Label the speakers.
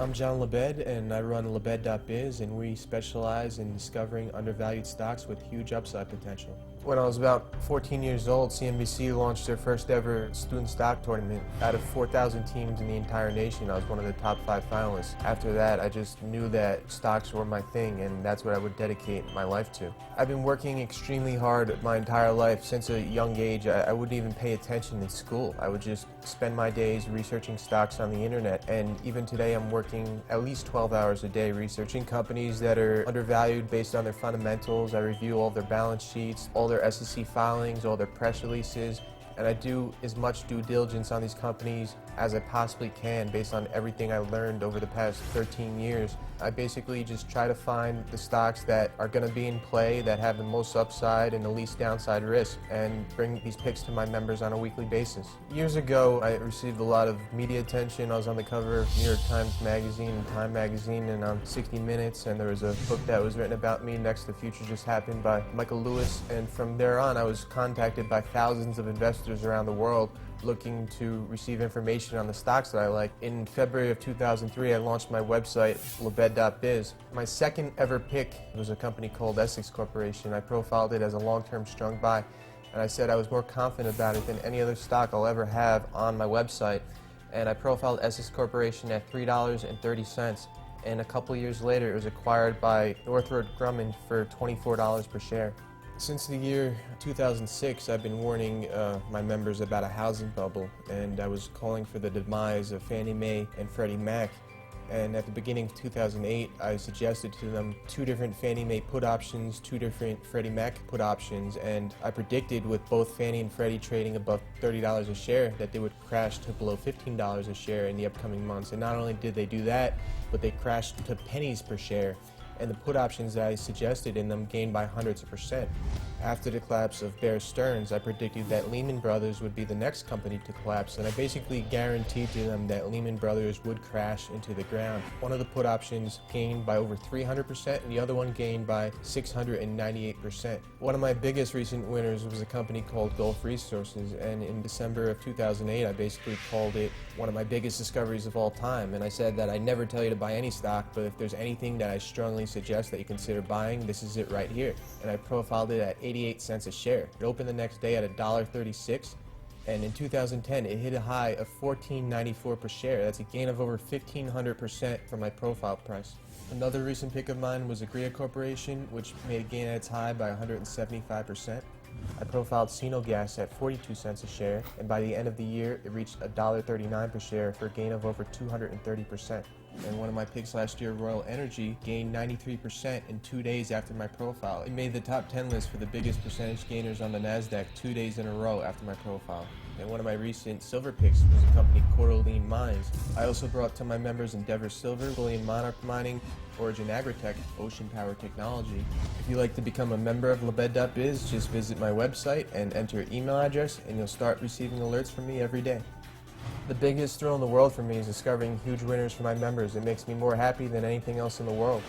Speaker 1: I'm John Lebed, and I run Lebed.biz, and we specialize in discovering undervalued stocks with huge upside potential. When I was about 14 years old, CNBC launched their first ever student stock tournament. Out of 4,000 teams in the entire nation, I was one of the top 5 finalists. After that, I just knew that stocks were my thing, and that's what I would dedicate my life to. I've been working extremely hard my entire life. Since a young age, I wouldn't even pay attention in school. I would just spend my days researching stocks on the internet, and even today I'm working at least 12 hours a day researching companies that are undervalued based on their fundamentals. I review all their balance sheets, all their SEC filings, all their press releases, and I do as much due diligence on these companies as I possibly can based on everything I learned over the past 13 years. I basically just try to find the stocks that are going to be in play, that have the most upside and the least downside risk, and bring these picks to my members on a weekly basis. Years ago, I received a lot of media attention. I was on the cover of New York Times Magazine and Time Magazine and on 60 Minutes, and there was a book that was written about me, Next The Future Just Happened, by Michael Lewis, and from there on I was contacted by thousands of investors around the world looking to receive information on the stocks that I like. In February of 2003, I launched my website, Lebed.biz. My second ever pick was a company called Essex Corporation. I profiled it as a long-term strong buy, and I said I was more confident about it than any other stock I'll ever have on my website. And I profiled Essex Corporation at $3.30, and a couple years later it was acquired by Northrop Grumman for $24 per share. Since the year 2006, I've been warning my members about a housing bubble, and I was calling for the demise of Fannie Mae and Freddie Mac. And at the beginning of 2008, I suggested to them 2 different Fannie Mae put options, 2 different Freddie Mac put options, and I predicted with both Fannie and Freddie trading above $30 a share that they would crash to below $15 a share in the upcoming months. And not only did they do that, but they crashed to pennies per share. And the put options that I suggested in them gained by hundreds of %. After the collapse of Bear Stearns, I predicted that Lehman Brothers would be the next company to collapse, and I basically guaranteed to them that Lehman Brothers would crash into the ground. One of the put options gained by over 300%, and the other one gained by 698%. One of my biggest recent winners was a company called Gulf Resources, and in December of 2008, I basically called it one of my biggest discoveries of all time, and I said that I never tell you to buy any stock, but if there's anything that I strongly suggest that you consider buying, this is it right here. And I profiled it at 88 cents a share. It opened the next day at $1.36, and in 2010 it hit a high of $14.94 per share. That's a gain of over 1,500% from my profile price. Another recent pick of mine was Agria Corporation, which made a gain at its high by 175%. I profiled Sinogas at 42 cents a share, and by the end of the year it reached $1.39 per share for a gain of over 230%. And one of my picks last year, Royal Energy, gained 93% in 2 days after my profile. It made the top 10 list for the biggest percentage gainers on the NASDAQ 2 days in a row after my profile. And one of my recent silver picks was a company, Coeur Mines. I also brought to my members Endeavor Silver, Bullion Monarch Mining, Origin Agritech, Ocean Power Technology. If you'd like to become a member of Lebed.biz, just visit my website and enter your email address, and you'll start receiving alerts from me every day. The biggest thrill in the world for me is discovering huge winners for my members. It makes me more happy than anything else in the world.